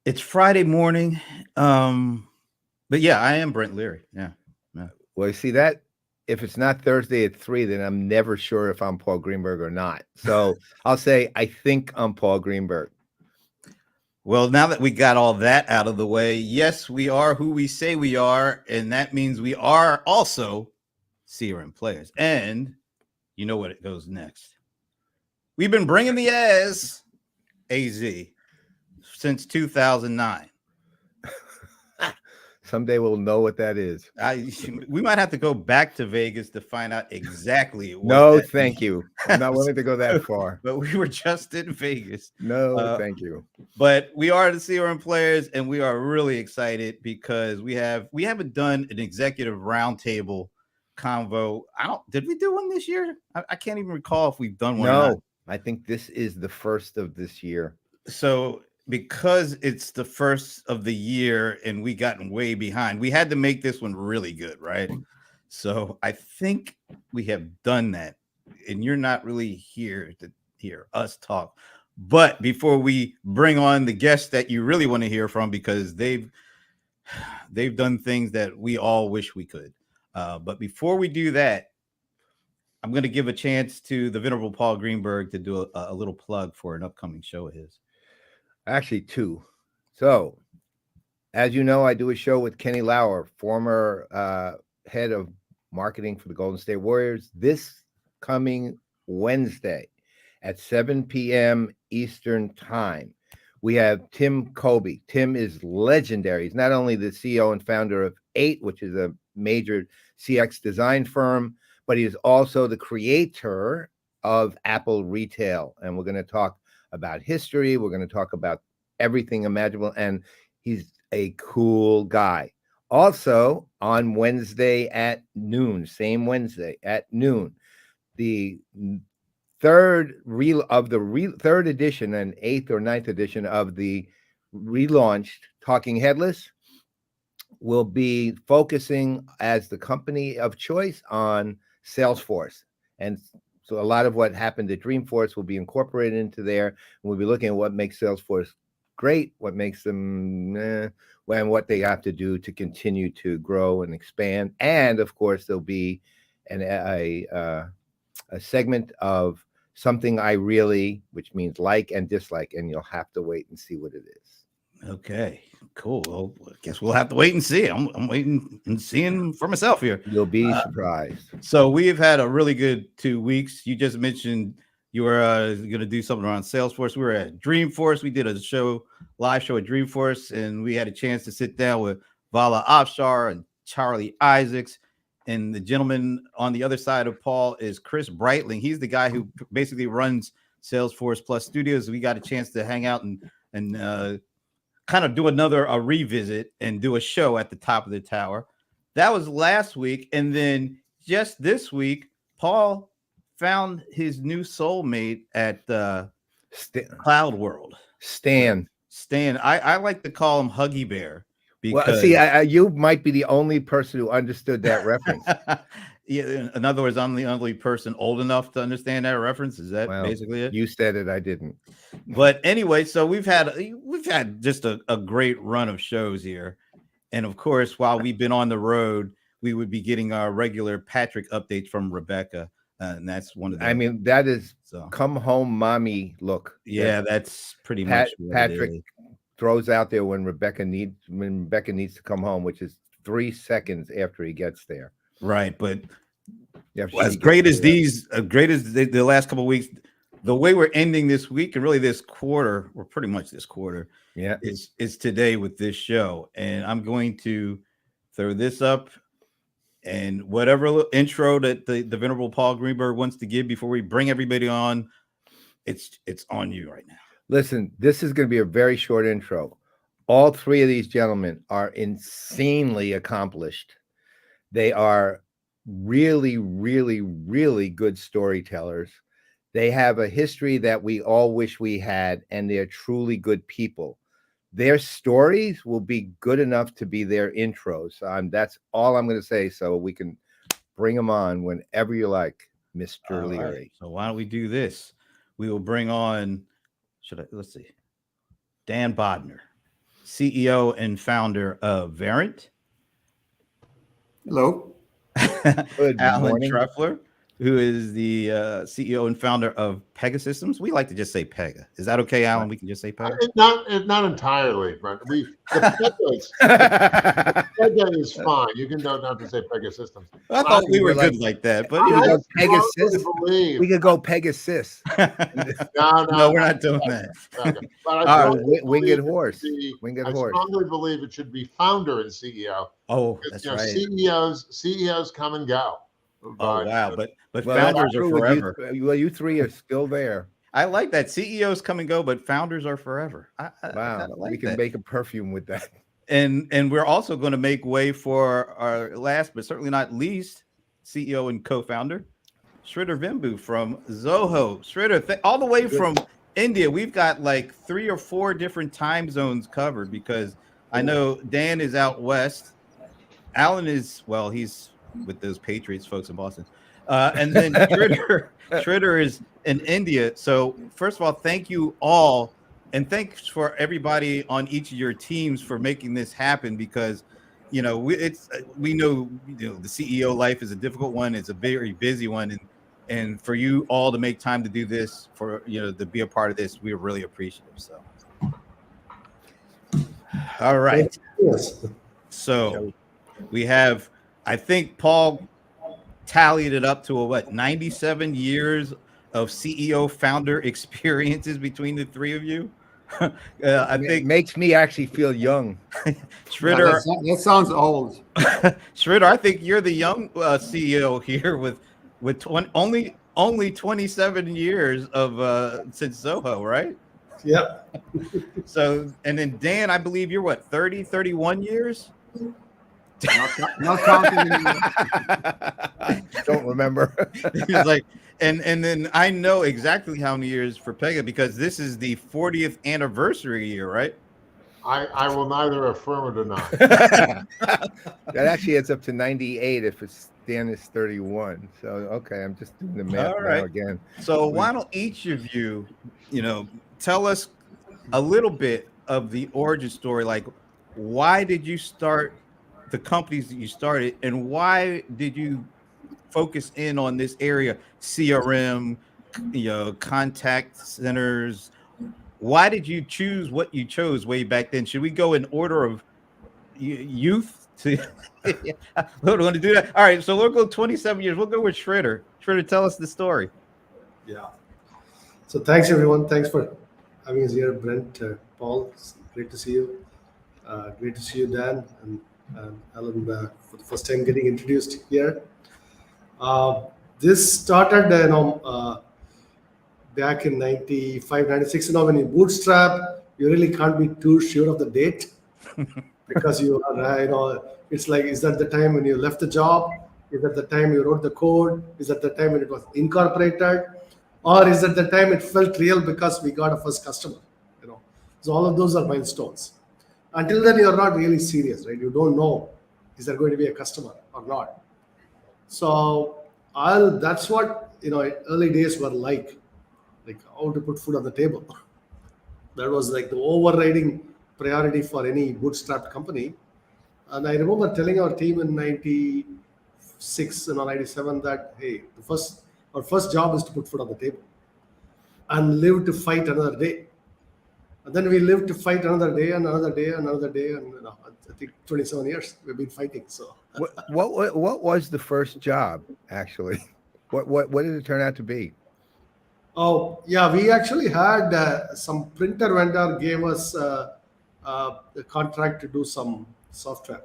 It's Friday morning. But yeah, I am Brent Leary. Yeah. Yeah. Well, you see that if it's not Thursday at 3, then I'm never sure if I'm Paul Greenberg or not. So I'll say I think I'm Paul Greenberg. Well, now that we got all that out of the way, yes, we are who we say we are, and that means we are also CRM players. And you know what it goes next. We've been bringing the AZ since 2009. Someday we'll know what that is. We might have to go back to Vegas to find out exactly what No, that thank means. you. I'm not willing to go that far. But we were just in Vegas. No, thank you. But we are the CRM players, and we are really excited because we haven't done an executive roundtable convo. Did we do one this year? I can't even recall if we've done one. No, I think this is the first of this year. So because it's the first of the year and we gotten way behind, we had to make this one really good, right? So I think we have done that, and you're not really here to hear us talk. But before we bring on the guests that you really want to hear from, because they've done things that we all wish we could. But before we do that, I'm going to give a chance to the venerable Paul Greenberg to do a little plug for an upcoming show of his. Actually, 2. So, as you know, I do a show with Kenny Lauer, former head of marketing for the Golden State Warriors, this coming Wednesday at 7 p.m. Eastern Time. We have Tim Colby. Tim is legendary. He's not only the CEO and founder of 8, which is a major CX design firm, but he is also the creator of Apple Retail. And we're going to talk about history. We're going to talk about everything imaginable. And he's a cool guy. Also, on Wednesday at noon, same Wednesday at noon, the third edition and 8th or 9th edition of the relaunched Talking Headless will be focusing as the company of choice on Salesforce. And so a lot of what happened at Dreamforce will be incorporated into there. And we'll be looking at what makes Salesforce great, what makes them, and what they have to do to continue to grow and expand. And of course, there'll be a segment of something I really, which means like and dislike, and you'll have to wait and see what it is. Okay, cool. Well, I guess we'll have to wait and see. I'm waiting and seeing for myself here. You'll be surprised. So we've had a really good 2 weeks. You just mentioned you were going to do something around Salesforce. We were at Dreamforce. We did a live show at Dreamforce, and we had a chance to sit down with Vala Afshar and Charlie Isaacs. And the gentleman on the other side of Paul is Chris Breitling. He's the guy who basically runs Salesforce Plus Studios. We got a chance to hang out and kind of do a revisit and do a show at the top of the tower. That was last week. And then just this week, Paul found his new soulmate at Cloud World. Stan. I like to call him Huggy Bear. Because, well, see, you might be the only person who understood that reference. Yeah, in other words, I'm the only person old enough to understand that reference. Is that basically it? You said it, I didn't. But anyway, so we've had just a great run of shows here. And of course, while we've been on the road, we would be getting our regular Patrick updates from Rebecca. And that's one of the, I mean, that is come home mommy look. Yeah, that's pretty much what Patrick throws out there when Rebecca needs to come home, which is 3 seconds after he gets there. Right, but as great as the last couple of weeks, the way we're ending this week and really this quarter, or pretty much this quarter, is today with this show. And I'm going to throw this up, and whatever intro that the venerable Paul Greenberg wants to give before we bring everybody on, it's on you right now. Listen, this is going to be a very short intro. All 3 of these gentlemen are insanely accomplished. They are really, really, really good storytellers. They have a history that we all wish we had, and they're truly good people. Their stories will be good enough to be their intros. That's all I'm going to say, so we can bring them on whenever you like, Mr. Leary. Right. So why don't we do this? We will bring on, let's see, Dan Bodner. CEO and founder of Verint. Hello. Good Alan morning. Trefler, who is the CEO and founder of Pega Systems. We like to just say Pega. Is that okay, Alan? We can just say Pega? Not entirely, but Pega is fine. You can don't have to say Pega Systems. I thought we were like- good like that, but We you could know, go Pegasus. Believe. We could go Pegasus. no, we're not doing that. Okay. But All I right. Winged horse. Winged I horse. strongly believe it should be founder and CEO. Oh, Because, that's right. CEOs come and go. Oh wow, but Well, founders that's are true with forever. you three are still there. I like that. CEOs come and go, but founders are forever. I Wow. kinda like We can that. make a perfume with that. And we're also going to make way for our last, but certainly not least, CEO and co-founder, Sridhar Vembu from Zoho. Sridhar, all the way from India. We've got like 3 or 4 different time zones covered because I know Dan is out west. Alan is, well, he's with those Patriots folks in Boston. And then Sridhar is in India. So first of all, thank you all. And thanks for everybody on each of your teams for making this happen because, you know, we know, you know, the CEO life is a difficult one. It's a very busy one. And for you all to make time to do this, for, you know, to be a part of this, we're really appreciative. So, all right. Yes. So we have, I think Paul tallied it up to 97 years of CEO founder experiences between the 3 of you. I It think makes me actually feel young. Sridhar, That sounds old. Sridhar, I think you're the young CEO here with only 27 years of since Zoho, right? Yeah. So, and then Dan, I believe you're 31 years? Not counting anymore. Don't remember. He's like, and then I know exactly how many years for Pega because this is the 40th anniversary year, right? I will neither affirm or deny. That actually adds up to 98 if it's Dan is 31. So okay, I'm just doing the math All now right. again. So why don't each of you, you know, tell us a little bit of the origin story, like why did you start the companies that you started and why did you focus in on this area, CRM, you know, contact centers? Why did you choose what you chose way back then? Should we go in order of youth to we're going to do that? All right, so we'll go 27 years. We'll go with Sridhar. Sridhar, tell us the story. Yeah. So thanks everyone. Thanks for having us here, Brent, Paul. It's great to see you. Great to see you, Dan and Alan, for the first time getting introduced here. This started, back in 95, 96. You know, when you bootstrap, you really can't be too sure of the date because you are, it's like, is that the time when you left the job? Is that the time you wrote the code? Is that the time when it was incorporated? Or is that the time it felt real because we got a first customer? You know, so all of those are milestones. Until then, you're not really serious, right? You don't know, is there going to be a customer or not? So that's what, early days were like how to put food on the table. That was like the overriding priority for any bootstrapped company. And I remember telling our team in 96 and 97 that, hey, our first job is to put food on the table and live to fight another day. And then we lived to fight another day and another day and another day. And I think 27 years we've been fighting. So what was the first job actually? What did it turn out to be? Oh yeah, we actually had some printer vendor gave us a contract to do some software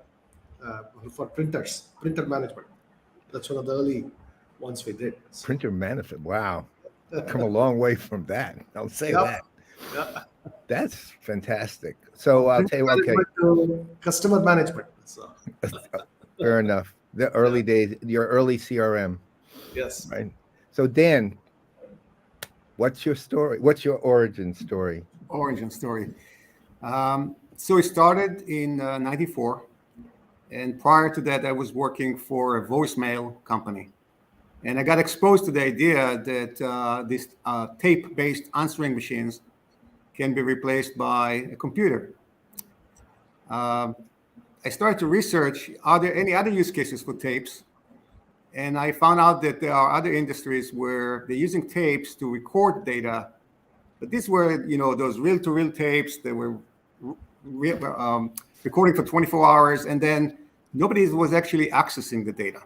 for printers, printer management. That's one of the early ones we did. So, Printer management. Wow, come a long way from that. I'll say Yep. that. yeah. That's fantastic. So I'll tell you, okay, To customer management. So fair enough. The early days, your early CRM, yes. right? So Dan, what's your story? What's your origin story? Origin story. So it started in 94. And prior to that, I was working for a voicemail company. And I got exposed to the idea that these tape-based answering machines can be replaced by a computer. I started to research, are there any other use cases for tapes? And I found out that there are other industries where they're using tapes to record data, but these were, those reel-to-reel tapes that were recording for 24 hours, and then nobody was actually accessing the data.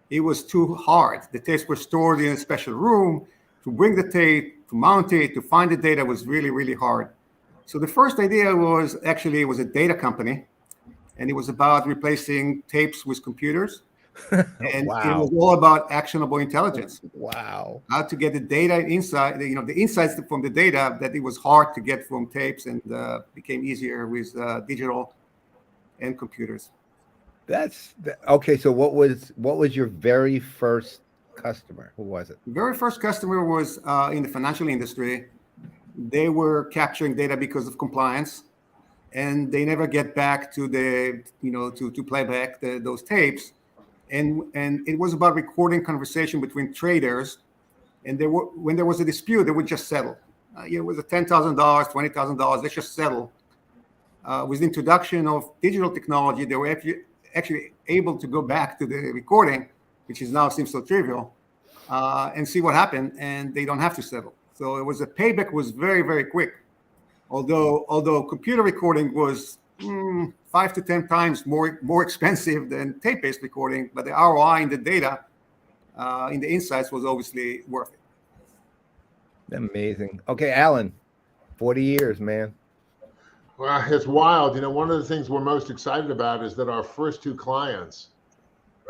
It was too hard. The tapes were stored in a special room. To bring the tape, to mount it, to find the data was really, really hard. So the first idea was it was a data company, and it was about replacing tapes with computers. And Wow. it was all about actionable intelligence. Wow. How to get the data inside, the insights from the data that it was hard to get from tapes, and became easier with digital and computers. Okay. So what was your very first customer? Who was it? The very first customer was in the financial industry. They were capturing data because of compliance, and they never get back to to play back those tapes. And it was about recording conversation between traders. And when there was a dispute, they would just settle. It was a $10,000, $20,000. They just settle. With the introduction of digital technology, they were actually able to go back to the recording, which is now seems so trivial, and see what happened, and they don't have to settle. So it was a payback was very, very quick. Although computer recording was 5 to 10 times more expensive than tape-based recording, but the ROI in the data, in the insights, was obviously worth it. Amazing. Okay, Alan, 40 years, man. Well, it's wild. One of the things we're most excited about is that our first two clients,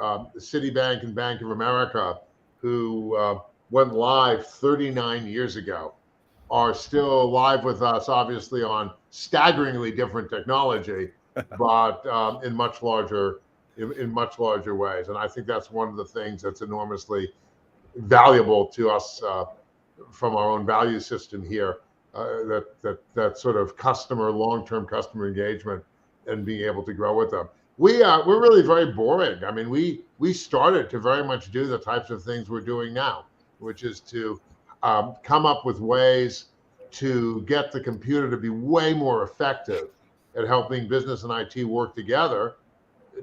Citibank and Bank of America, who went live 39 years ago, are still live with us, obviously on staggeringly different technology, but in much larger ways. And I think that's one of the things that's enormously valuable to us from our own value system here. That sort of long-term customer engagement and being able to grow with them. We're really very boring. I mean, we started to very much do the types of things we're doing now, which is to come up with ways to get the computer to be way more effective at helping business and IT work together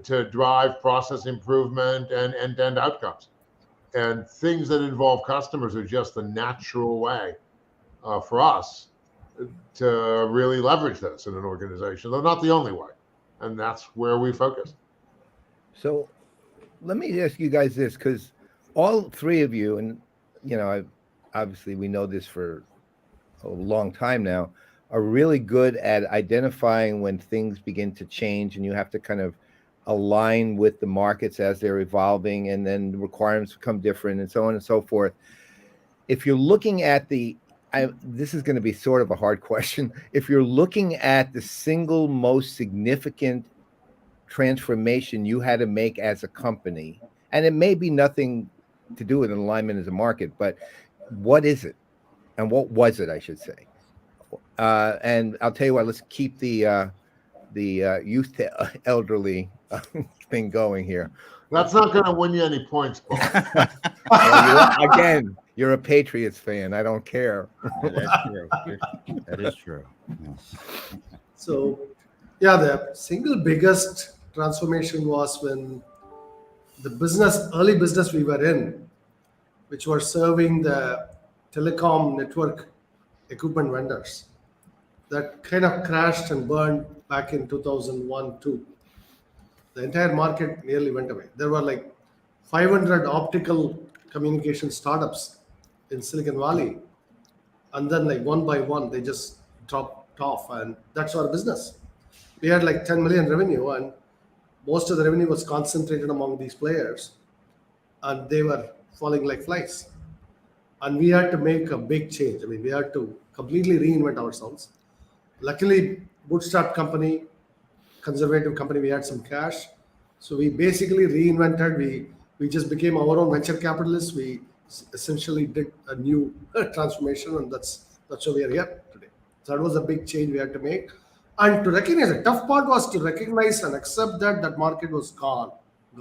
to drive process improvement and end-to-end outcomes. And things that involve customers are just the natural way for us to really leverage this in an organization, though not the only way. And that's where we focus. So let me ask you guys this, because all three of you, and obviously we know this for a long time now, are really good at identifying when things begin to change, and you have to kind of align with the markets as they're evolving, and then the requirements become different, and so on and so forth. If you're looking at this is going to be sort of a hard question. If you're looking at the single most significant transformation you had to make as a company, and it may be nothing to do with an alignment as a market, but what is it? And what was it, I should say? And I'll tell you what, let's keep the youth to elderly thing going here. That's not going to win you any points, Paul. Again, you're a Patriots fan. I don't care. That's true. That is true. So, the single biggest transformation was when the early business we were in, which were serving the telecom network equipment vendors, that kind of crashed and burned back in 2001-2. The entire market nearly went away. There were like 500 optical communication startups in Silicon Valley, and then like one by one they just dropped off, and that's our business. We had like 10 million revenue, and most of the revenue was concentrated among these players, and they were falling like flies. And we had to make a big change. I mean, we had to completely reinvent ourselves. Luckily, bootstrap company, conservative company, we had some cash. So we basically reinvented. We just became our own venture capitalists. We essentially did a new transformation, and that's why we are here today. So that was a big change we had to make. And to recognize, the tough part was to recognize and accept that market was gone. It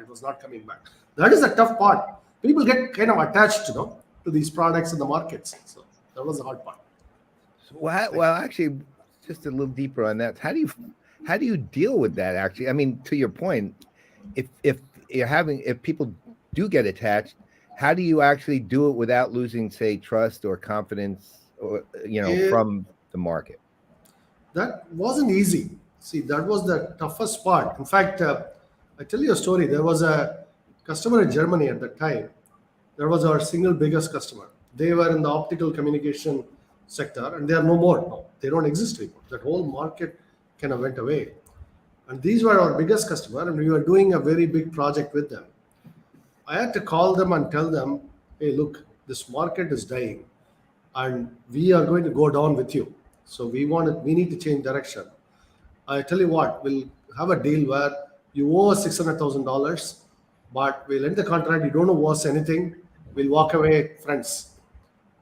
was not coming back. That is the tough part. People get kind of attached, to these products in the markets. So that was the hard part. Well, actually, just a little deeper on that. How do you deal with that? Actually, I mean, to your point, if people do get attached, how do you actually do it without losing, say, trust or confidence, or from the market? That wasn't easy. See, that was the toughest part. In fact, I tell you a story. There was a customer in Germany at that time. That was our single biggest customer. They were in the optical communication sector, and they are no more now. They don't exist anymore. That whole market kind of went away. And these were our biggest customer, and we were doing a very big project with them. I had to call them and tell them, hey, look, this market is dying, and we are going to go down with you. So we need to change direction. I tell you what, we'll have a deal where you owe us $600,000, but we'll end the contract. You don't owe us anything. We'll walk away friends.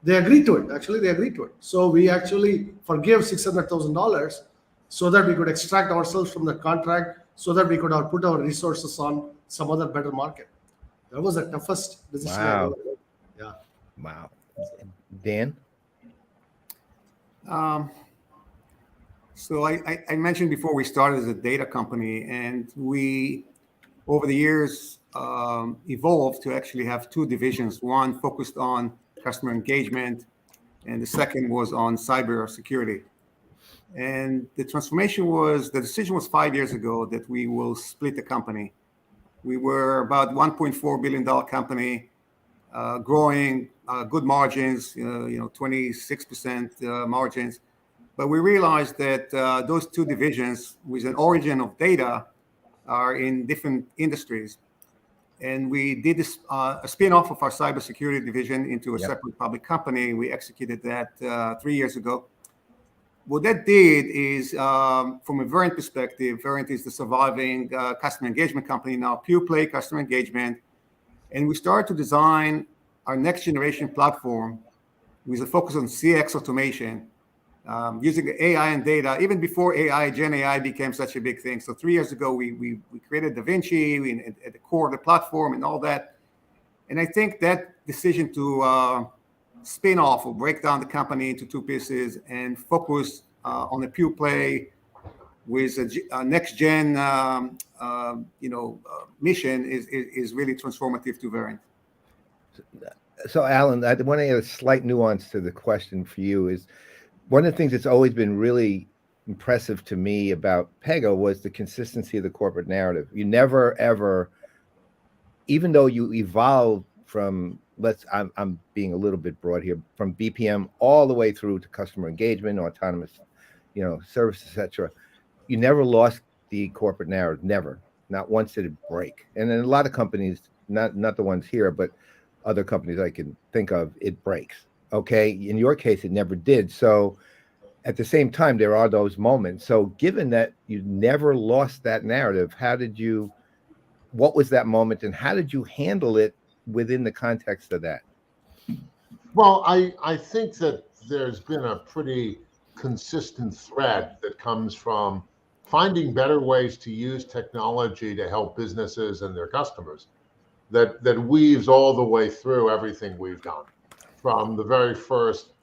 They agreed to it. Actually, they agreed to it. So we actually forgave $600,000 so that we could extract ourselves from the contract, so that we could put our resources on some other better market. That was the toughest decision. Wow. Yeah. Wow. Dan? So I mentioned before, we started as a data company, and we, over the years, evolved to actually have two divisions. One focused on customer engagement, and the second was on cyber security. And the decision was 5 years ago that we will split the company. We were about $1.4 billion company, growing, good margins, 26% margins. But we realized that those two divisions, with an origin of data, are in different industries. And we did a spin-off of our cybersecurity division into a separate public company. We executed that 3 years ago. What that did is, from a Verint perspective, Verint is the surviving customer engagement company now, pure play customer engagement. And we started to design our next generation platform with a focus on CX automation, using AI and data, even before AI, Gen AI became such a big thing. So 3 years ago, we created Da Vinci at the core of the platform and all that. And I think that decision to spin off or break down the company into two pieces and focus on a pure play with a next gen mission is really transformative to Verint. So Alan, I want to add a slight nuance to the question for you. Is one of the things that's always been really impressive to me about Pega was the consistency of the corporate narrative. You never ever, even though you evolved from, I'm being a little bit broad here, from BPM all the way through to customer engagement, autonomous, service, etc. You never lost the corporate narrative. Never, not once did it break. And in a lot of companies, not the ones here, but other companies I can think of, it breaks. Okay, in your case, it never did. So, at the same time, there are those moments. So, given that you never lost that narrative, what was that moment, and how did you handle it within the context of that? Well, I think that there's been a pretty consistent thread that comes from finding better ways to use technology to help businesses and their customers that weaves all the way through everything we've done, from the very first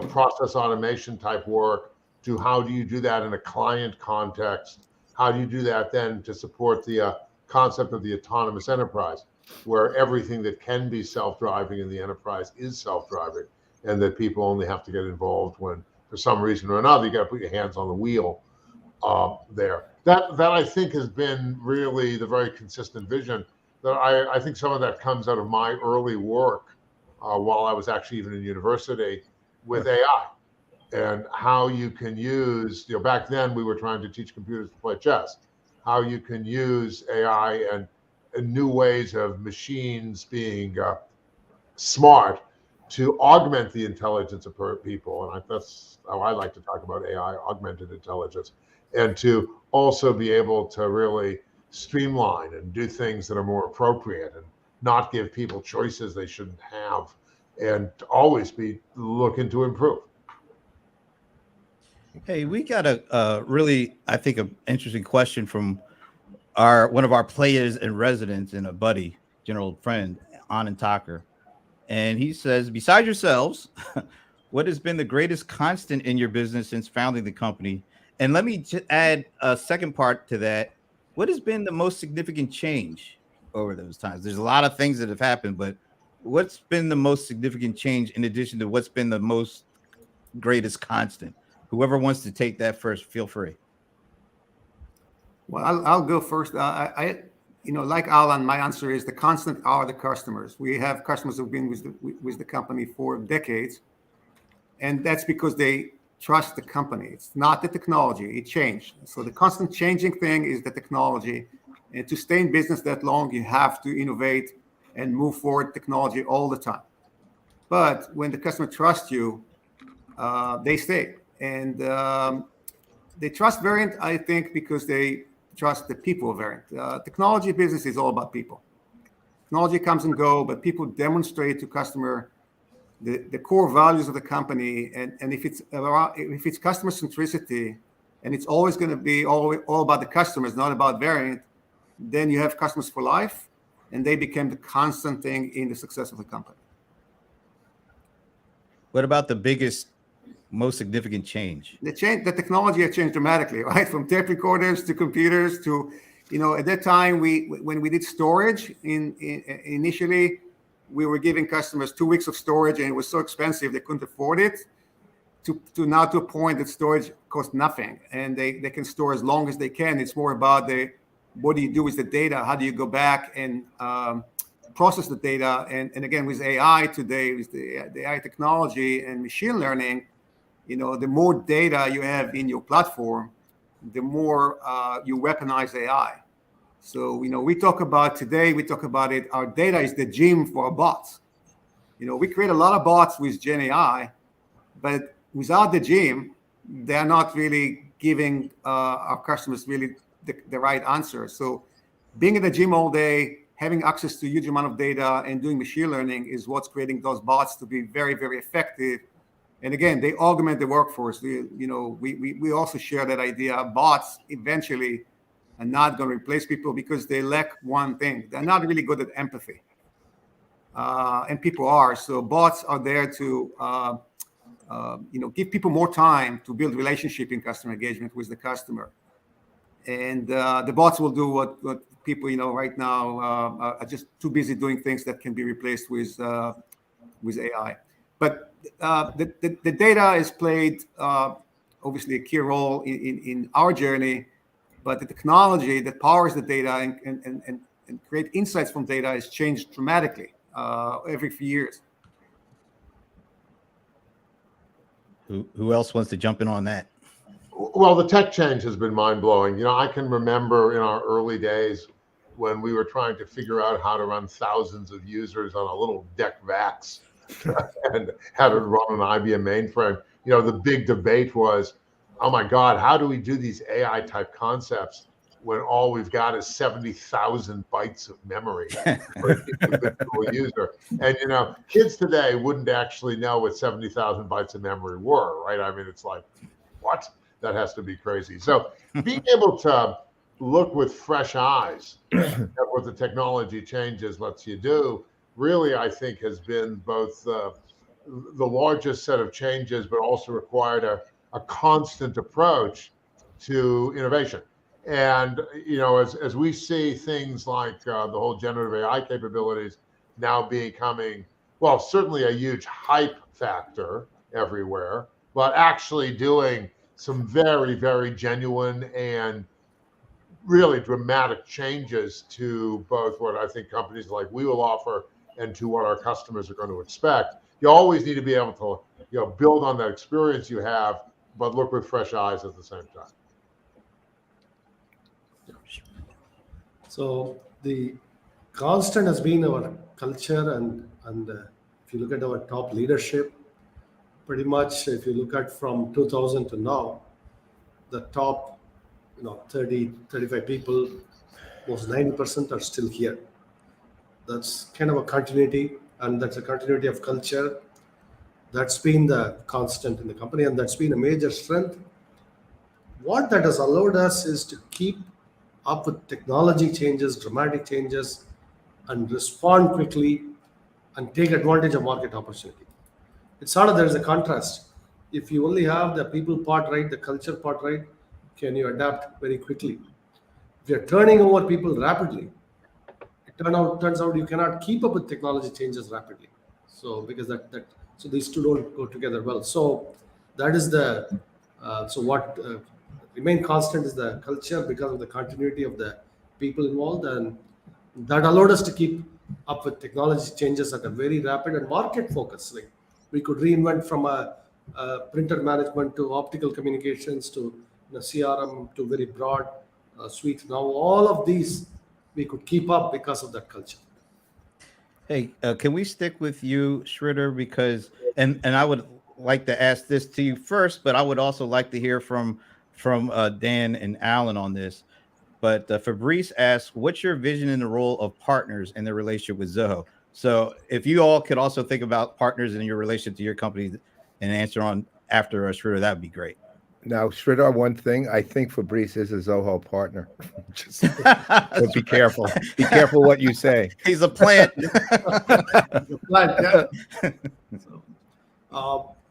process automation type work to how do you do that in a client context, how do you do that then to support the concept of the autonomous enterprise, where everything that can be self-driving in the enterprise is self-driving, and that people only have to get involved when, for some reason or another, you got to put your hands on the wheel there. That I think has been really the very consistent vision. That I think some of that comes out of my early work while I was actually even in university with AI, and how you can use, back then we were trying to teach computers to play chess, how you can use AI and new ways of machines being smart to augment the intelligence of people. And that's how I like to talk about AI, augmented intelligence, and to also be able to really streamline and do things that are more appropriate and not give people choices they shouldn't have, and to always be looking to improve. Hey, we got a really, I think, an interesting question from one of our players in residence and a buddy, general friend, Anand Thakur. And he says, besides yourselves, what has been the greatest constant in your business since founding the company? And let me add a second part to that. What has been the most significant change over those times? There's a lot of things that have happened, but what's been the most significant change in addition to what's been the most greatest constant? Whoever wants to take that first, feel free. Well, I'll go first. Like Alan, my answer is the constant are the customers. We have customers who've been with the company for decades, and that's because they trust the company. It's not the technology; it changed. So the constant changing thing is the technology, and to stay in business that long, you have to innovate and move forward technology all the time. But when the customer trusts you, they stay, and they trust Verint, I think, because they trust the people of Verint. Technology business is all about people. Technology comes and go, but people demonstrate to customer the core values of the company. And if it's customer centricity, and it's always going to be all about the customers, not about Verint, then you have customers for life, and they become the constant thing in the success of the company. What about the biggest, most significant change? The technology has changed dramatically, right? From tape recorders to computers to, at that time when we did storage initially, we were giving customers 2 weeks of storage, and it was so expensive they couldn't afford it. To now to a point that storage costs nothing, and they can store as long as they can. It's more about what do you do with the data? How do you go back and process the data? And again, with AI today, with the AI technology and machine learning, the more data you have in your platform, the more you weaponize AI. So, we talk about it, our data is the gym for our bots. We create a lot of bots with Gen AI, but without the gym, they're not really giving our customers really the right answer. So being in the gym all day, having access to a huge amount of data and doing machine learning is what's creating those bots to be very, very effective. And again, they augment the workforce. We also share that idea. Bots eventually are not going to replace people because they lack one thing. They're not really good at empathy. And people are. So bots are there to give people more time to build relationship in customer engagement with the customer. And the bots will do what people right now are just too busy doing things that can be replaced with AI. But the data has played obviously a key role in our journey, but the technology that powers the data and create insights from data has changed dramatically every few years. Who else wants to jump in on that? Well, the tech change has been mind-blowing. I can remember in our early days when we were trying to figure out how to run thousands of users on a little DEC VAX and how to run an IBM mainframe. The big debate was, oh my God, how do we do these AI type concepts when all we've got is 70,000 bytes of memory for an individual user? And, kids today wouldn't actually know what 70,000 bytes of memory were, right? I mean, it's like, what? That has to be crazy. So being able to look with fresh eyes at what the technology changes lets you do, really, I think has been both the largest set of changes, but also required a constant approach to innovation. And, as we see things like the whole generative AI capabilities now becoming, well, certainly a huge hype factor everywhere, but actually doing some very, very genuine and really dramatic changes to both what I think companies like we will offer and to what our customers are going to expect. You always need to be able to, build on that experience you have, but look with fresh eyes at the same time. So the constant has been our culture, and if you look at our top leadership, pretty much if you look at from 2000 to now, the top 30, 35 people, most 90% are still here. That's kind of a continuity, and that's a continuity of culture. That's been the constant in the company, and that's been a major strength. What that has allowed us is to keep up with technology changes, dramatic changes, and respond quickly and take advantage of market opportunity. It's sort of, there is a contrast. If you only have the people part right, the culture part right, can you adapt very quickly? If you're turning over people rapidly, turns out you cannot keep up with technology changes rapidly. So because so these two don't go together well. So that is the so what remain constant is the culture because of the continuity of the people involved, and that allowed us to keep up with technology changes at a very rapid and market focus. Like we could reinvent from a printer management to optical communications to CRM to very broad suite. Now all of these we could keep up because of that culture. Hey, can we stick with you, Sridhar? Because and I would like to ask this to you first, but I would also like to hear from Dan and Alan on this. But Fabrice asks, "What's your vision in the role of partners in their relationship with Zoho?" So, if you all could also think about partners in your relationship to your company and answer on after Sridhar, that would be great. Now, Sridhar, one thing, I think Fabrice is a Zoho partner. So be careful. Be careful what you say. He's a plant.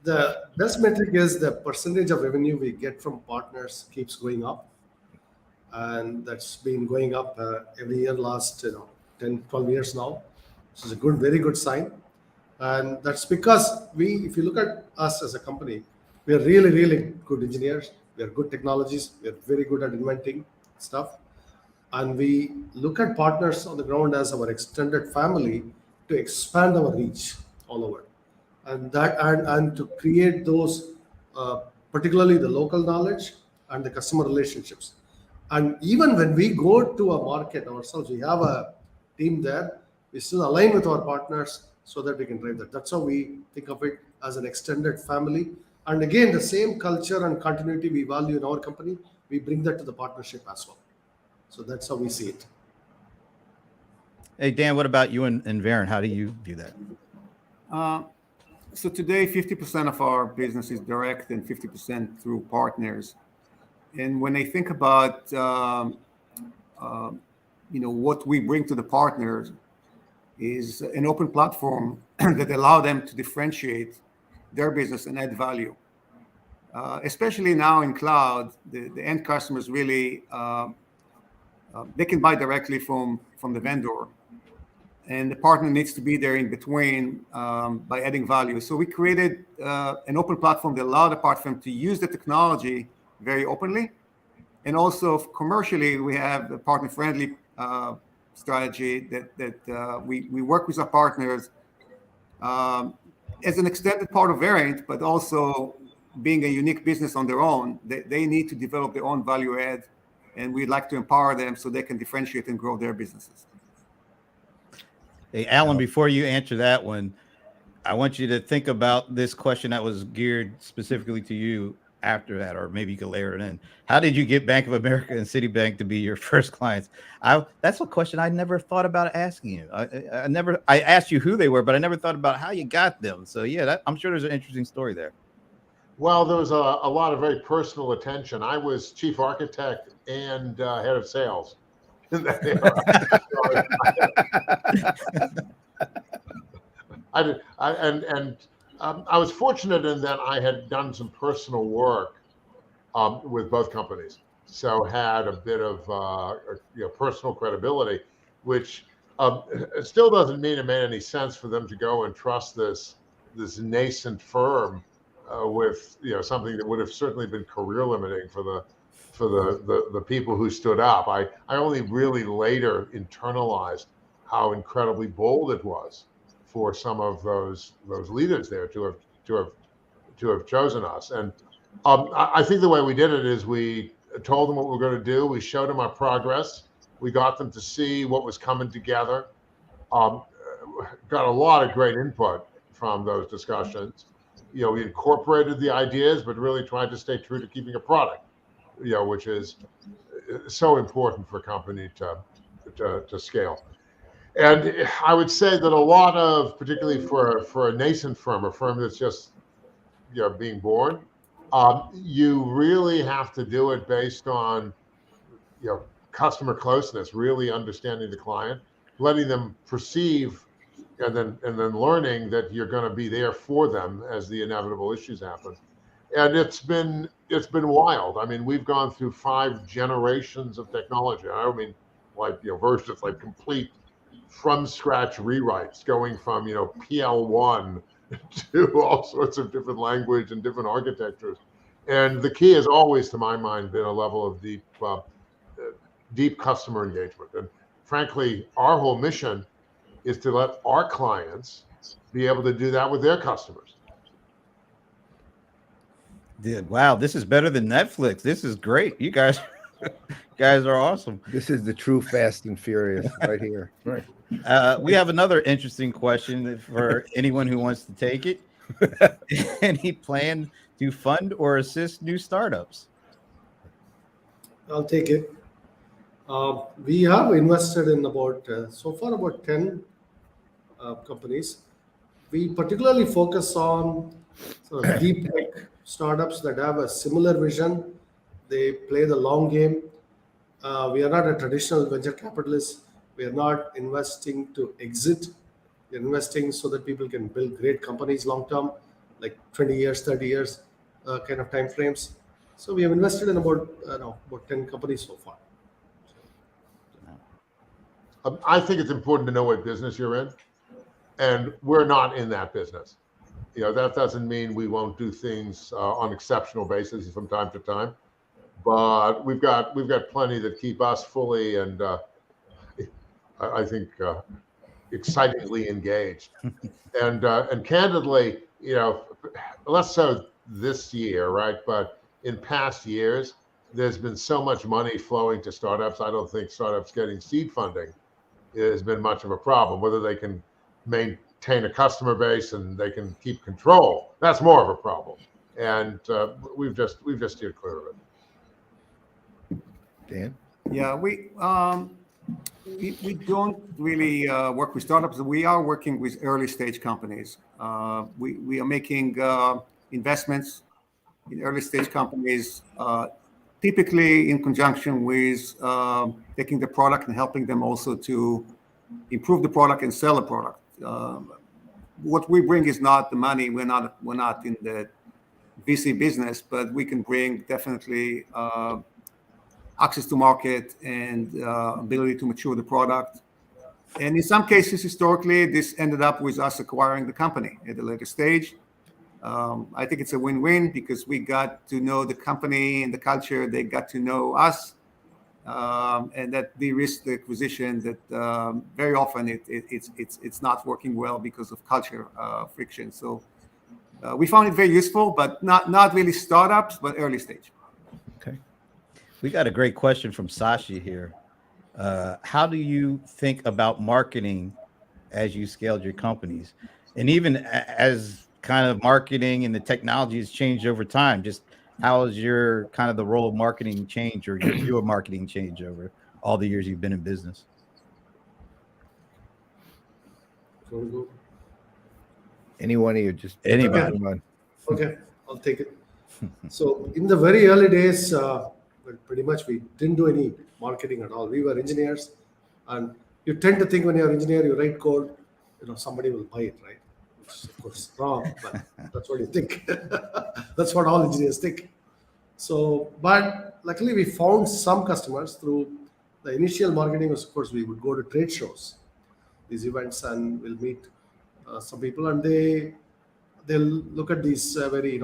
The best metric is the percentage of revenue we get from partners keeps going up. And that's been going up every year last 10, 12 years now. This is a very good sign. And that's because if you look at us as a company, we are really, really good engineers. We are good technologies. We are very good at inventing stuff. And we look at partners on the ground as our extended family to expand our reach all over. And to create those, particularly the local knowledge and the customer relationships. And even when we go to a market ourselves, we have a team there. We still align with our partners so that we can drive that. That's how we think of it, as an extended family. And again, the same culture and continuity we value in our company, we bring that to the partnership as well. So that's how we see it. Hey, Dan, what about you and Verint? How do you view that? So today, 50% of our business is direct and 50% through partners. And when I think about what we bring to the partners is an open platform that allow them to differentiate their business and add value. Especially now in cloud, the end customers really they can buy directly from the vendor, and the partner needs to be there in between by adding value. So we created an open platform that allowed the partner to use the technology very openly, and also commercially we have a partner-friendly strategy that we work with our partners as an extended part of Verint, but also being a unique business on their own. They need to develop their own value add, and we'd like to empower them so they can differentiate and grow their businesses. Hey, Alan, before you answer that one, I want you to think about this question that was geared specifically to you after that, or maybe you could layer it in. How did you get Bank of America and Citibank to be your first clients? That's a question I never thought about asking you. I asked you who they were, but I never thought about how you got them. So yeah, I'm sure there's an interesting story there. Well, there was a lot of very personal attention. I was chief architect and head of sales. I was fortunate in that I had done some personal work with both companies, so had a bit of personal credibility, which it still doesn't mean it made any sense for them to go and trust this nascent firm with something that would have certainly been career limiting for the people who stood up. I only really later internalized how incredibly bold it was for some of those leaders there to have chosen us. And I think the way we did it is we told them what we were going to do. We showed them our progress. We got them to see what was coming together. Got a lot of great input from those discussions. We incorporated the ideas, but really tried to stay true to keeping a product, which is so important for a company to scale. And I would say that a lot of, particularly for a nascent firm, a firm that's just being born, you really have to do it based on customer closeness, really understanding the client, letting them perceive, and then learning that you're going to be there for them as the inevitable issues happen. and it's been wild. I mean, we've gone through 5 generations of technology. I don't mean like versions like complete from scratch rewrites, going from PL1 to all sorts of different language and different architectures. And the key has always, to my mind, been a level of deep customer engagement. And frankly, our whole mission is to let our clients be able to do that with their customers. Dude, wow, this is better than Netflix. This is great. You guys are awesome. This is the true Fast and Furious right here. Right. We have another interesting question for anyone who wants to take it. Any plan to fund or assist new startups? I'll take it. We have invested in about so far about 10 companies. We particularly focus on sort of deep tech startups that have a similar vision. They play the long game. We are not a traditional venture capitalist. We are not investing to exit. We're investing so that people can build great companies long term, like 20 years, 30 years kind of time frames. So we have invested in about 10 companies so far. I think it's important to know what business you're in, and we're not in that business. That doesn't mean we won't do things on exceptional basis from time to time, but we've got plenty that keep us fully and I think excitingly engaged. And candidly, less so this year, right? But in past years, there's been so much money flowing to startups. I don't think startups getting seed funding has been much of a problem. Whether they can maintain a customer base and they can keep control, that's more of a problem. And we've just steered clear of it. Dan? Yeah, we don't really work with startups. We are working with early stage companies. We are making investments in early stage companies, typically in conjunction with taking the product and helping them also to improve the product and sell the product. What we bring is not the money. We're not in the VC business, but we can bring definitely access to market and ability to mature the product. And in some cases, historically, this ended up with us acquiring the company at a later stage. I think it's a win-win because we got to know the company and the culture. They got to know us, and that de-risked the acquisition. That very often it's not working well because of culture friction. So we found it very useful, but not really startups, but early stage. Okay. We got a great question from Sasha here. How do you think about marketing as you scaled your companies? And even as kind of marketing and the technology has changed over time, just how has your kind of the role of marketing changed or your view of marketing change over all the years you've been in business? Any one of you, just anybody. Okay, I'll take it. So in the very early days, pretty much we didn't do any marketing at all. We were engineers, and you tend to think when you're an engineer, you write code, somebody will buy it, right? Which is of course wrong, but that's what you think. That's what all engineers think. So, but luckily we found some customers through the initial marketing was, of course, we would go to trade shows, these events, and we'll meet some people, and they'll look at these very,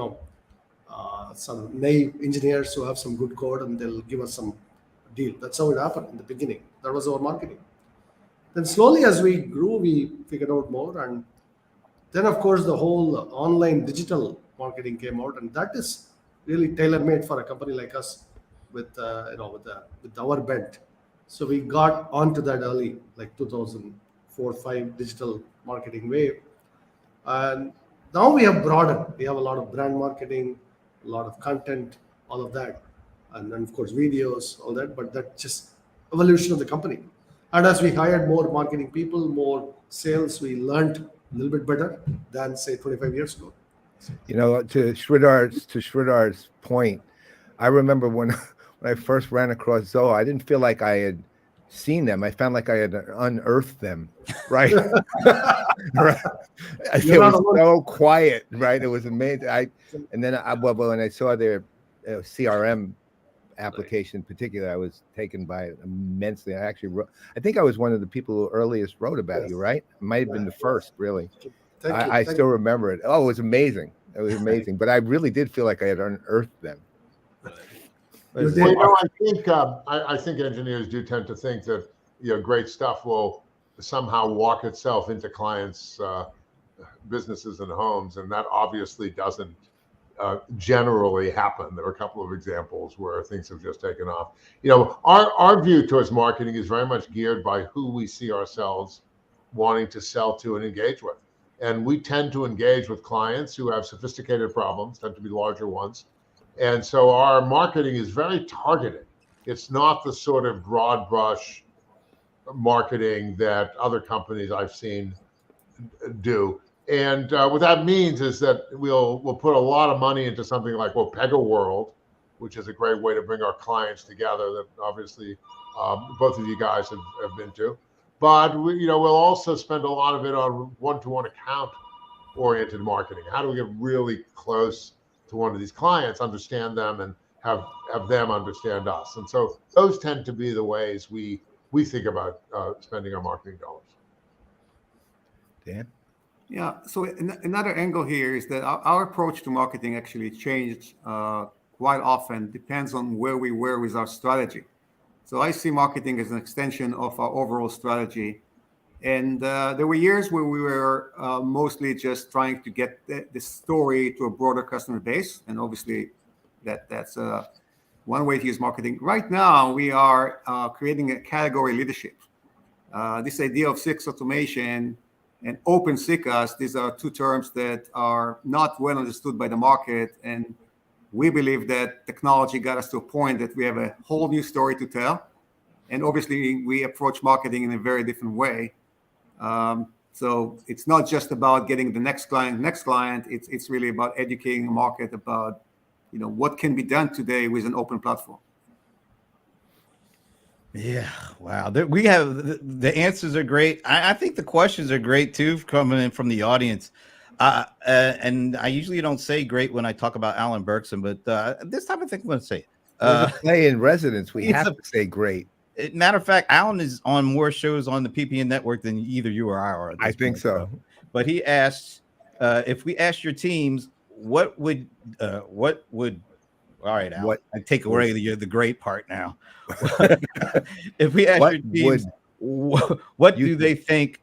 some naive engineers who have some good code, and they'll give us some deal. That's how it happened in the beginning. That was our marketing. Then slowly as we grew, we figured out more, and then of course the whole online digital marketing came out, and that is really tailor-made for a company like us with our bent. So we got onto that early, like 2004-5 digital marketing wave, and now we have broadened. We have a lot of brand marketing, a lot of content, all of that, and then of course videos, all that. But that's just evolution of the company. And as we hired more marketing people, more sales, we learned a little bit better than say 25 years ago. To Sridhar's point, I remember when I first ran across Zoho, I didn't feel like I had seen them, I found like I had unearthed them, right? Right. It You're not was alone. so quiet, right? It was amazing. And then when I saw their CRM application in particular, I was taken by it immensely. I actually wrote, I think I was one of the people who earliest wrote about you, right? It might have been the first, really. Thank you. I Thank still you. remember it. Oh, it was amazing. It was amazing. But I really did feel like I had unearthed them. You Was did. it- Well, I think engineers do tend to think that great stuff will somehow walk itself into clients' businesses and homes, and that obviously doesn't generally happen. There are a couple of examples where things have just taken off. Our view towards marketing is very much geared by who we see ourselves wanting to sell to and engage with. And we tend to engage with clients who have sophisticated problems, tend to be larger ones. And so our marketing is very targeted. It's not the sort of broad brush marketing that other companies I've seen do. And what that means is that we'll put a lot of money into something like Pega World, which is a great way to bring our clients together that obviously both of you guys have been to. But we'll also spend a lot of it on one-to-one account oriented marketing. How do we get really close to one of these clients, understand them, and have them understand us? And so those tend to be the ways we think about spending our marketing dollars. Dan? Yeah. So another angle here is that our approach to marketing actually changed quite often, depends on where we were with our strategy. So I see marketing as an extension of our overall strategy. And there were years where we were mostly just trying to get the story to a broader customer base. And obviously that's one way to use marketing. Right now, we are creating a category leadership. This idea of CX automation and open CCaaS, these are two terms that are not well understood by the market. And we believe that technology got us to a point that we have a whole new story to tell. And obviously, we approach marketing in a very different way. So it's not just about getting the next client. It's really about educating the market about what can be done today with an open platform. Yeah, wow. We have the answers are great. I think the questions are great too, coming in from the audience. And I usually don't say great when I talk about Alan Berkson, but this time I think I'm going to say it. Play in residence, we it's have to say great. Matter of fact, Alan is on more shows on the PPN network than either you or I are. I think so. But he asked, if we asked your teams, what would all right, Alan, I take away the great part now. If we ask your teams, what do they think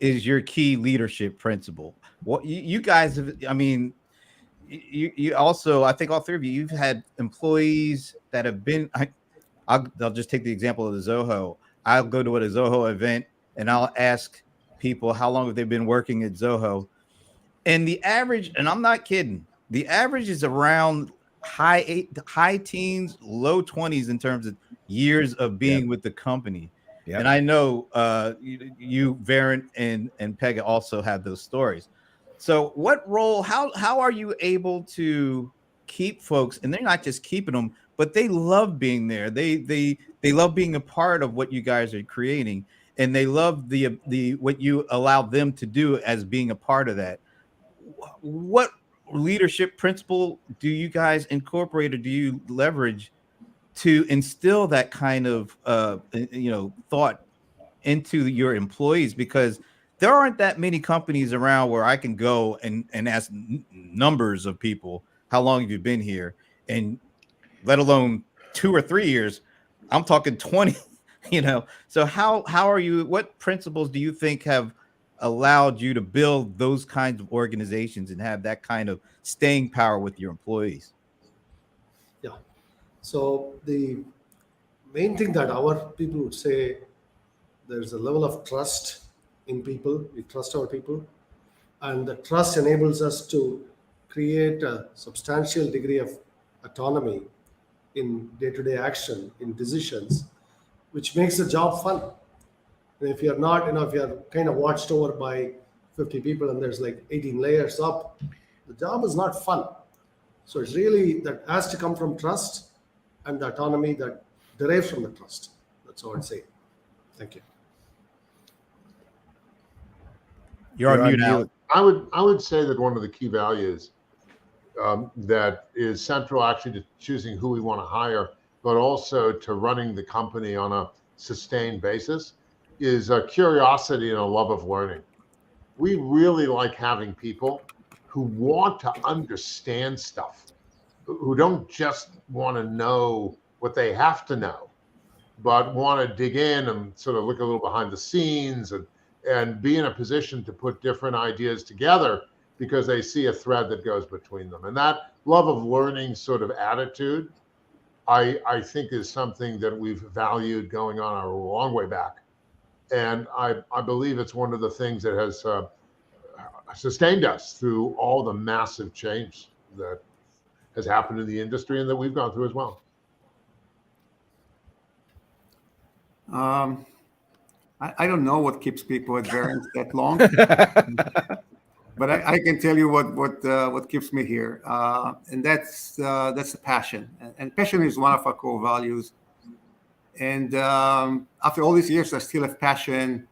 is your key leadership principle? What you guys have, I mean, you also, I think all three of you've had employees that have been, I'll just take the example of the Zoho. I'll go to a Zoho event and I'll ask people how long have they been working at Zoho. And the average, and I'm not kidding, the average is around high teens, low 20s in terms of years of being with the company. Yep. And I know you Verint and Pega also have those stories. So what role, how are you able to keep folks, and they're not just keeping them, but they love being there. They love being a part of what you guys are creating, and they love the what you allow them to do as being a part of that. What leadership principle do you guys incorporate or do you leverage to instill that kind of thought into your employees? Because there aren't that many companies around where I can go and ask numbers of people, how long have you been here? And let alone 2 or 3 years, I'm talking 20, So how are you, what principles do you think have allowed you to build those kinds of organizations and have that kind of staying power with your employees? Yeah. So the main thing that our people would say, there's a level of trust in people. We trust our people, and the trust enables us to create a substantial degree of autonomy in day-to-day action, in decisions, which makes the job fun. And if you're not, if you're kind of watched over by 50 people and there's like 18 layers up, the job is not fun. So it's really that has to come from trust and the autonomy that derives from the trust. That's all I'd say. Thank you. You're on mute, Alex. I would say that one of the key values that is central actually to choosing who we want to hire, but also to running the company on a sustained basis, is a curiosity and a love of learning. We really like having people who want to understand stuff, who don't just want to know what they have to know, but want to dig in and sort of look a little behind the scenes and be in a position to put different ideas together because they see a thread that goes between them. And that love of learning sort of attitude, I think is something that we've valued going on a long way back. And I believe it's one of the things that has sustained us through all the massive change that has happened in the industry and that we've gone through as well. I don't know what keeps people at Verint that long, but I can tell you what keeps me here, and that's the passion. And passion is one of our core values. And after all these years, I still have passion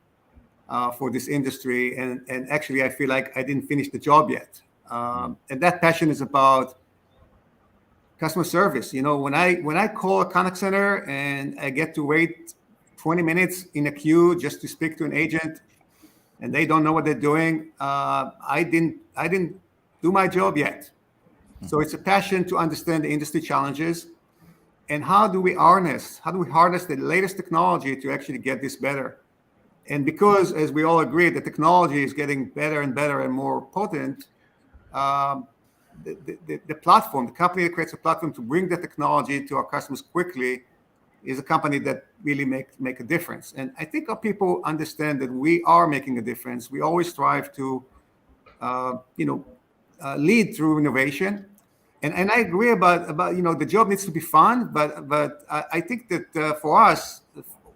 for this industry. And actually, I feel like I didn't finish the job yet. And that passion is about customer service. You know, when I call a contact center and I get to wait 20 minutes in a queue just to speak to an agent, and they don't know what they're doing, I didn't do my job yet. So it's a passion to understand the industry challenges and how do we harness the latest technology to actually get this better. And because, as we all agree, the technology is getting better and better and more potent, the platform, the company that creates a platform to bring the technology to our customers quickly, is a company that really make a difference. And I think our people understand that we are making a difference. We always strive to, lead through innovation. And I agree about the job needs to be fun, but I think that for us,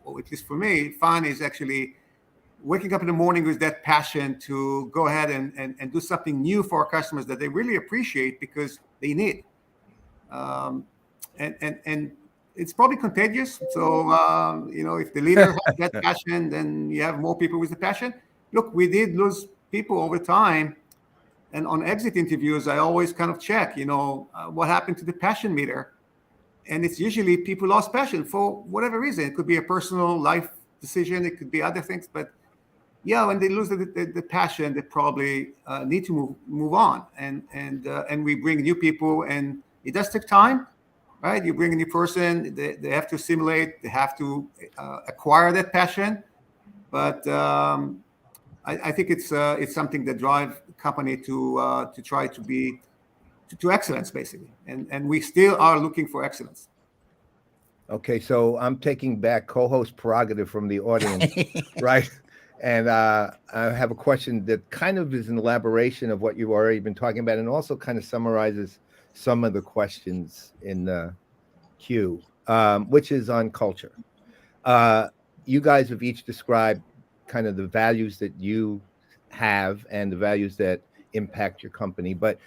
or at least for me, fun is actually waking up in the morning with that passion to go ahead and do something new for our customers that they really appreciate because they need. And it's probably contagious. So, if the leader has that passion, then you have more people with the passion. Look, we did lose people over time. And on exit interviews, I always kind of check, what happened to the passion meter? And it's usually people lost passion for whatever reason. It could be a personal life decision. It could be other things. But yeah, when they lose the passion, they probably need to move on. And we bring new people, and it does take time. Right, you bring a new person, they have to assimilate, they have to acquire that passion. But I think it's something that drives the company to try to be to excellence, basically. And we still are looking for excellence. Okay, so I'm taking back co-host prerogative from the audience, right? And I have a question that kind of is an elaboration of what you've already been talking about, and also kind of summarizes some of the questions in the queue, which is on culture. You guys have each described kind of the values that you have and the values that impact your company. But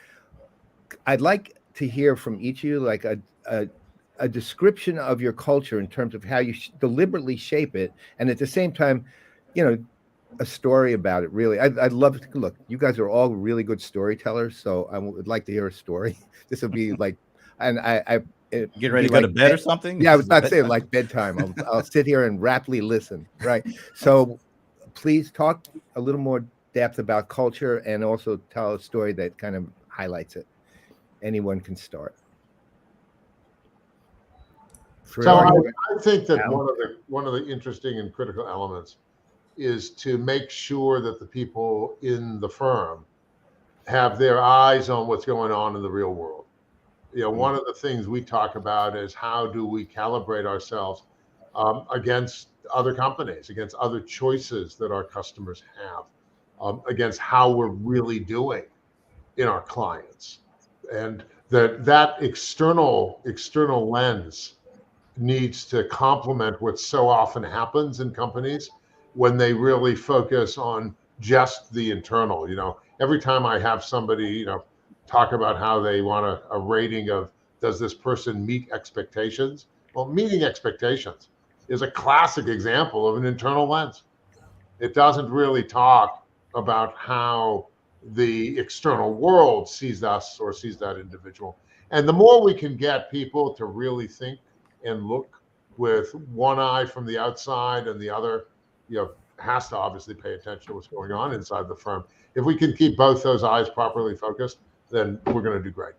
I'd like to hear from each of you, like a description of your culture in terms of how you deliberately shape it, and at the same time, a story about it. Really, I'd love to look. You guys are all really good storytellers, so I would like to hear a story. This will be like, and I get ready to go to bed or something. Yeah, I was not saying like bedtime. I'll sit here and raptly listen. Right. So, please talk a little more depth about culture, and also tell a story that kind of highlights it. Anyone can start. So I think that one of the interesting and critical elements is to make sure that the people in the firm have their eyes on what's going on in the real world. One of the things we talk about is how do we calibrate ourselves against other companies, against other choices that our customers have, against how we're really doing in our clients. And that external lens needs to complement what so often happens in companies when they really focus on just the internal. Every time I have somebody, talk about how they want a rating of, does this person meet expectations? Well, meeting expectations is a classic example of an internal lens. It doesn't really talk about how the external world sees us or sees that individual. And the more we can get people to really think and look with one eye from the outside and the other, has to obviously pay attention to what's going on inside the firm. If we can keep both those eyes properly focused, then we're going to do great.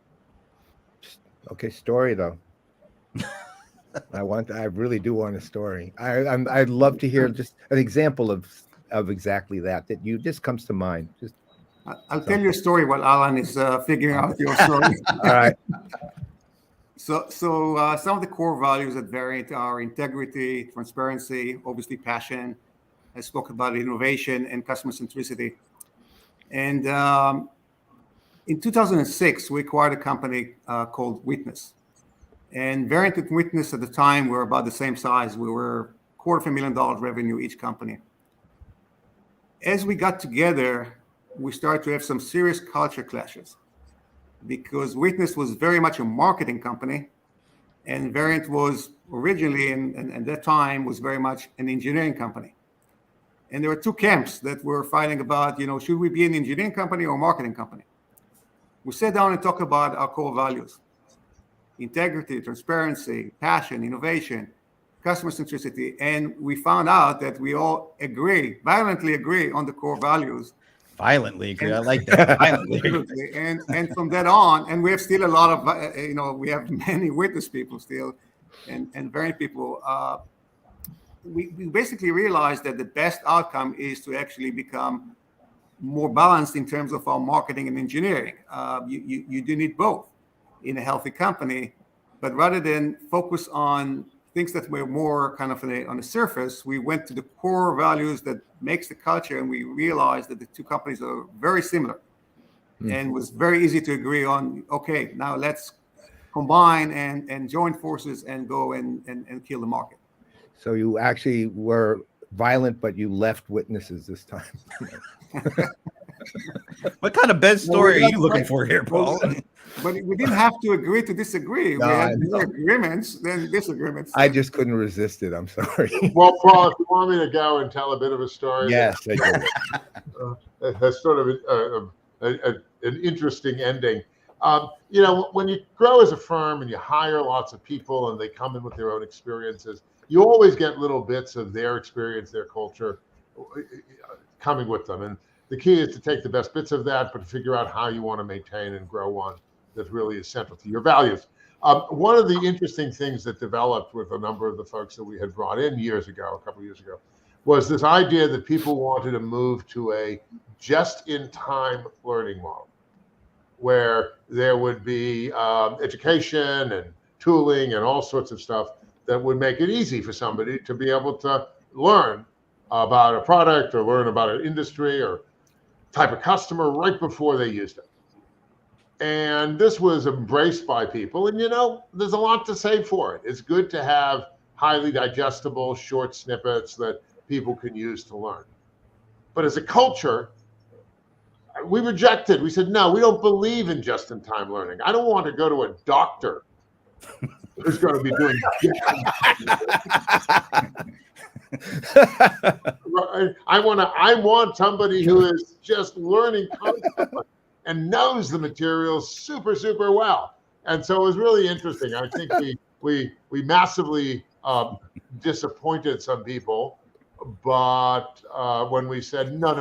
Okay, story though. I really do want a story. I'd love to hear just an example of exactly that you just comes to mind. Just I'll tell you a story while Alan is figuring out your story. all right. So some of the core values at Verint are integrity, transparency, obviously passion. I spoke about innovation and customer centricity. And in 2006, we acquired a company called Witness. And Verint and Witness at the time were about the same size. We were $250,000 revenue each company. As we got together, we started to have some serious culture clashes because Witness was very much a marketing company, and Verint was originally, and at that time, was very much an engineering company. And there were two camps that were fighting about, should we be an engineering company or a marketing company? We sat down and talked about our core values: integrity, transparency, passion, innovation, customer centricity. And we found out that we all violently agree on the core values. Violently agree. I like that. Violently. And from that on, and we have still a lot of, we have many Witness people still and Verint people. We basically realized that the best outcome is to actually become more balanced in terms of our marketing and engineering. You do need both in a healthy company, but rather than focus on things that were more kind of on the surface, we went to the core values that makes the culture, and we realized that the two companies are very similar, and it was very easy to agree on, okay, now let's combine and join forces and go and kill the market. So you actually were violent, but you left Witnesses this time. What kind of best story are you looking for here, Paul? But we didn't have to agree to disagree. No, we had more agreements than disagreements. I just couldn't resist it. I'm sorry. Well, Paul, if you want me to go and tell a bit of a story, Yes, I do. it has sort of an interesting ending. When you grow as a firm and you hire lots of people and they come in with their own experiences, you always get little bits of their experience, their culture coming with them. And the key is to take the best bits of that, but to figure out how you want to maintain and grow one that really is central to your values. One of the interesting things that developed with a number of the folks that we had brought in a couple of years ago, was this idea that people wanted to move to a just-in-time learning model, where there would be education and tooling and all sorts of stuff that would make it easy for somebody to be able to learn about a product or learn about an industry or type of customer right before they used it. And this was embraced by people. And, there's a lot to say for it. It's good to have highly digestible, short snippets that people can use to learn. But as a culture, we rejected. We said, no, we don't believe in just-in-time learning. I don't want to go to a doctor who's going to be doing I want somebody who is just learning constantly and knows the materials super, super well. And so it was really interesting. I think we massively disappointed some people, but when we said no,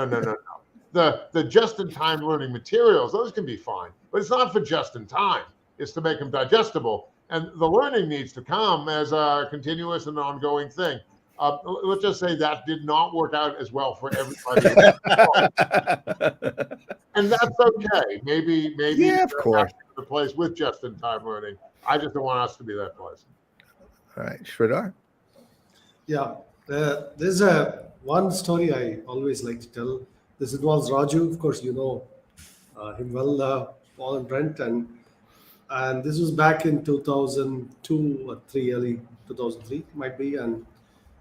the just-in-time learning materials, those can be fine, but it's not for just-in-time. It's to make them digestible. And the learning needs to come as a continuous and ongoing thing. Let's just say that did not work out as well for everybody. And that's okay. Maybe Yeah, of course. The place with just-in-time learning. I just don't want us to be that place. All right, Sridhar. Yeah, there's one story I always like to tell. This involves Raju. Of course, you know him well, Paul and Brent, and this was back in 2002 or 3, early 2003 might be, and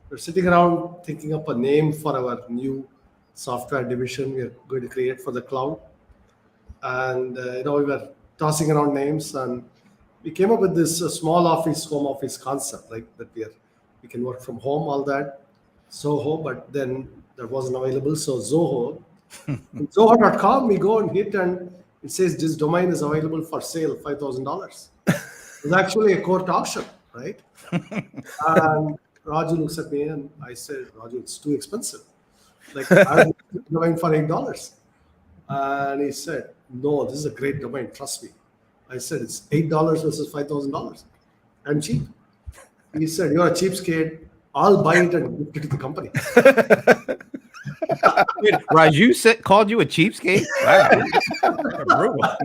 we're sitting around thinking up a name for our new software division we are going to create for the cloud. And we were tossing around names, and we came up with this small office, home office concept, like that we are You can work from home, all that. Zoho, but then that wasn't available. So Zoho, Zoho.com, we go and hit, and it says this domain is available for sale, $5,000. It's actually a court auction, right? And Raju looks at me and I said, Raju, it's too expensive. Like, I'm domain for $8. And he said, no, this is a great domain, trust me. I said, it's $8 versus $5,000. I'm cheap. He said, you're a cheapskate. I'll buy it and give it to the company. Wait, Raju called you a cheapskate? Wow.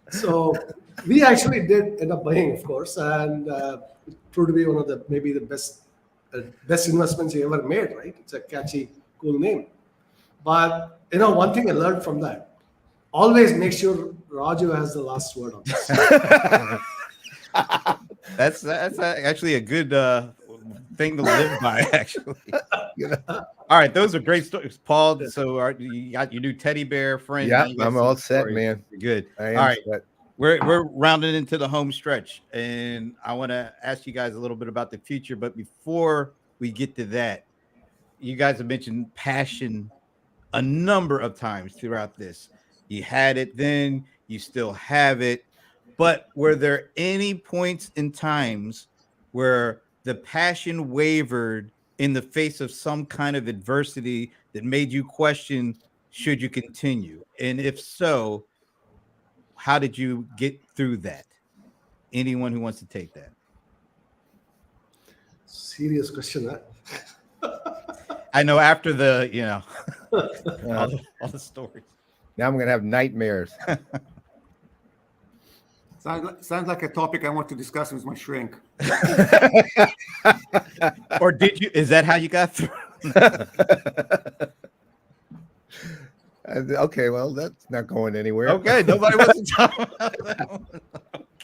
So we actually did end up buying, of course, and it proved to be one of the maybe the best investments you ever made, right? It's a catchy, cool name. But one thing I learned from that: always make sure Raju has the last word on this. That's actually a good thing to live by, actually. All right, those are great stories, Paul. So you got your new teddy bear friend. Yeah, I'm all set, man. Good. I am all right, set. we're rounding into the home stretch, and I want to ask you guys a little bit about the future. But before we get to that, you guys have mentioned passion a number of times throughout this. You had it then, you still have it. But were there any points in times where the passion wavered in the face of some kind of adversity that made you question, should you continue? And if so, how did you get through that? Anyone who wants to take that? Serious question, huh? I know after the, all the stories. Now I'm going to have nightmares. Sounds like a topic I want to discuss with my shrink. Or is that how you got through? Okay, well, that's not going anywhere. Okay, nobody wants to talk about that one.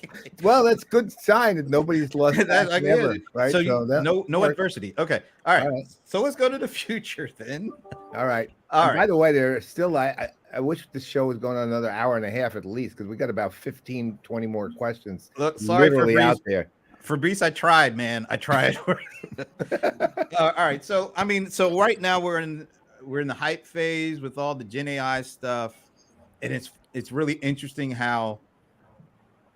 Okay. Well, that's a good sign that nobody's lost ever, right? So no adversity. Okay, all right. So let's go to the future then. All right. All right. By the way, there's still I wish this show was going on another hour and a half at least, because we got about 15, 20 more questions. Look, sorry, literally Fabrice. out there. Fabrice, I tried, man. I tried. All right. So so right now we're in the hype phase with all the Gen AI stuff, and it's really interesting how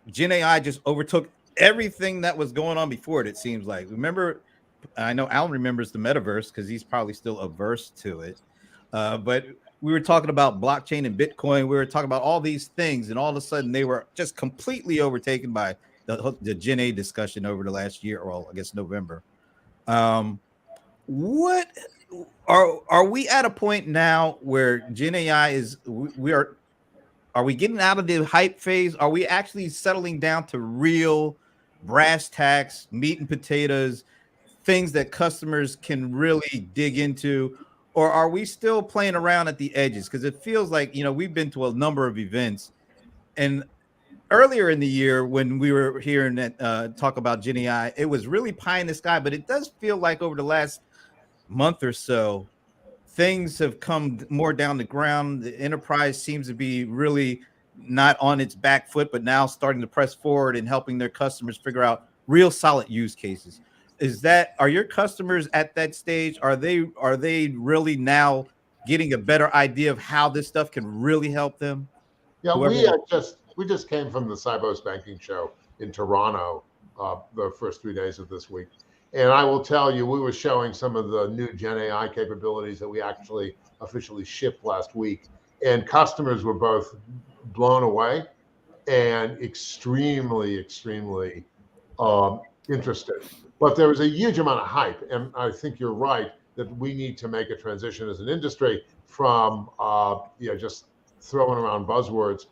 Gen AI just overtook everything that was going on before it. It seems like. Remember, I know Alan remembers the metaverse because he's probably still averse to it, but we were talking about blockchain and Bitcoin. We were talking about all these things, and all of a sudden they were just completely overtaken by the Gen A discussion over the last year, or I guess November. What are we at a point now where Gen AI is? Are we getting out of the hype phase? Are we actually settling down to real brass tacks, meat and potatoes, things that customers can really dig into? Or are we still playing around at the edges? Because it feels like, we've been to a number of events. And earlier in the year, when we were hearing that talk about Gen AI, it was really pie in the sky. But it does feel like over the last month or so, things have come more down the ground. The enterprise seems to be really not on its back foot, but now starting to press forward and helping their customers figure out real solid use cases. Are your customers at that stage? Are they really now getting a better idea of how this stuff can really help them? Yeah, we just came from the Sibos Banking Show in Toronto the first 3 days of this week. And I will tell you, we were showing some of the new Gen AI capabilities that we actually officially shipped last week. And customers were both blown away and extremely, extremely interested. But there was a huge amount of hype. And I think you're right that we need to make a transition as an industry from just throwing around buzzwords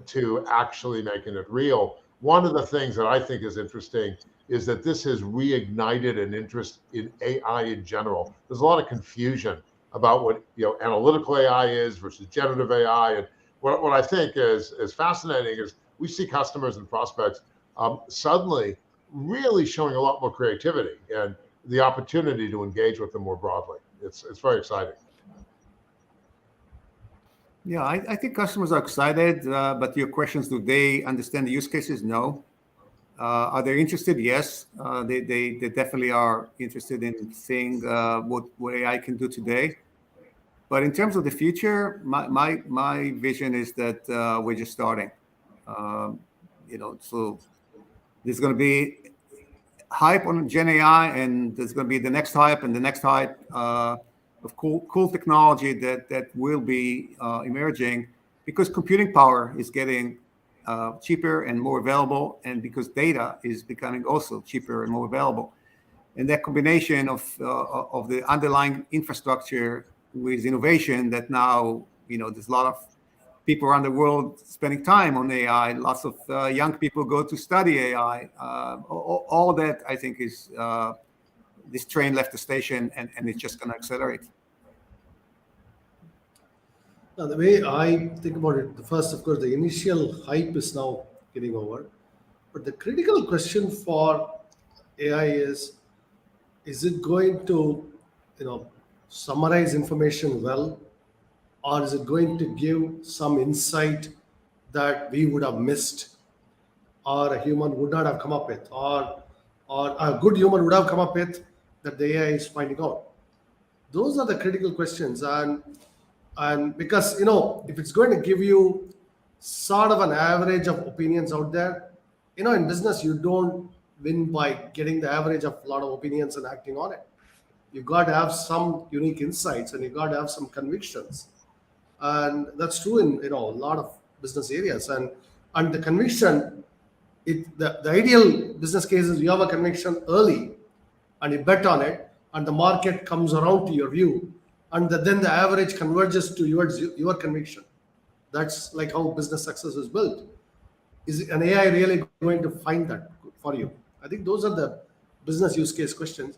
to actually making it real. One of the things that I think is interesting is that this has reignited an interest in AI in general. There's a lot of confusion about what analytical AI is versus generative AI. And what I think is fascinating is we see customers and prospects suddenly really showing a lot more creativity and the opportunity to engage with them more broadly. It's very exciting. Yeah, I think customers are excited, but your questions, do they understand the use cases? No. Are they interested? Yes, they definitely are interested in seeing what AI can do today. But in terms of the future, my vision is that we're just starting. So there's going to be hype on Gen AI, and there's going to be the next hype and the next hype of cool technology that will be emerging, because computing power is getting cheaper and more available, and because data is becoming also cheaper and more available. And that combination of the underlying infrastructure with innovation, that now, there's a lot of people around the world spending time on AI. Lots of young people go to study AI. All that, I think, is this train left the station, and it's just going to accelerate. Now, the way I think about it, the first, of course, the initial hype is now getting over. But the critical question for AI is it going to, summarize information well, or is it going to give some insight that we would have missed, or a human would not have come up with, or a good human would have come up with, that the AI is finding out? Those are the critical questions. And because, if it's going to give you sort of an average of opinions out there, in business, you don't win by getting the average of a lot of opinions and acting on it. You got to have some unique insights, and you got to have some convictions. And that's true in, a lot of business areas. And the conviction, the ideal business case is you have a conviction early and you bet on it, and the market comes around to your view, and then the average converges to your conviction. That's like how business success is built. Is an AI really going to find that for you? I think those are the business use case questions.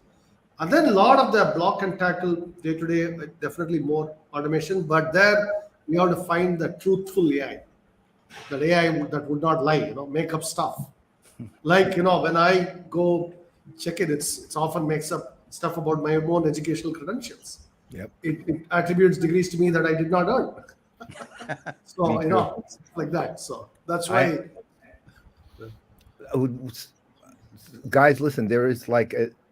And then a lot of the block and tackle day-to-day, definitely more automation, but there we have to find the truthful AI. That AI that would not lie, make up stuff. Like, when I go check it, it's often makes up stuff about my own educational credentials. Yep. It attributes degrees to me that I did not earn. So, it's like that. So that's why. Guys, listen, there is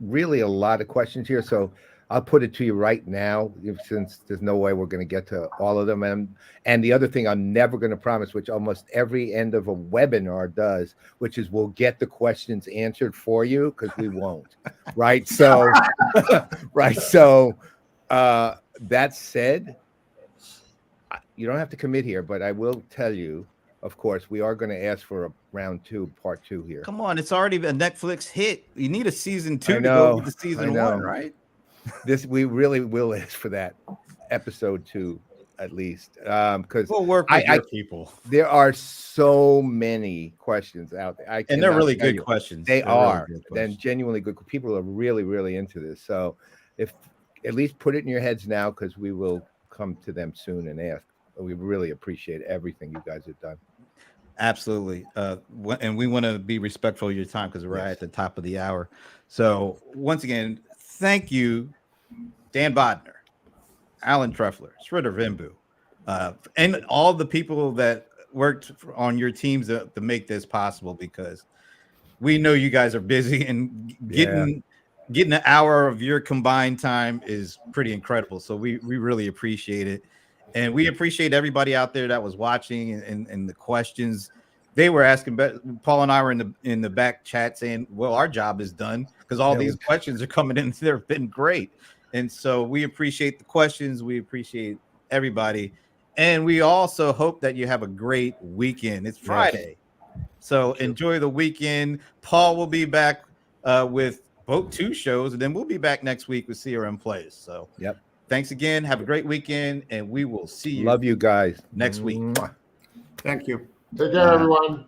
really a lot of questions here. So I'll put it to you right now, since there's no way we're going to get to all of them. And the other thing I'm never going to promise, which almost every end of a webinar does, which is we'll get the questions answered for you, because we won't. Right. So, right. So that said, you don't have to commit here, but I will tell you, of course, we are going to ask for a round 2, part 2 here. Come on, it's already a Netflix hit. You need a season 2 I to know, go with the season 1, right? We really will ask for that episode 2 at least, because we'll work with your people. There are so many questions out there, and they're really good questions. They're are, and genuinely good. People are really, really into this. So, if at least put it in your heads now, because we will come to them soon and ask. We really appreciate everything you guys have done. Absolutely. And we want to be respectful of your time, because we're at the top of the hour. So once again, thank you, Dan Bodner, Alan Trefler, Sridhar Vembu, and all the people that worked on your teams to make this possible, because we know you guys are busy, and getting an hour of your combined time is pretty incredible. So we really appreciate it. And we appreciate everybody out there that was watching, and the questions they were asking. Paul and I were in the back chat saying, well, our job is done, because all these questions are coming in. They've been great. And so we appreciate the questions. We appreciate everybody. And we also hope that you have a great weekend. It's Friday. So enjoy the weekend. Paul will be back with both 2 shows, and then we'll be back next week with CRM Playaz. So thanks again. Have a great weekend, and we will see you. Love you guys. Next week. Thank you. Take care, everyone.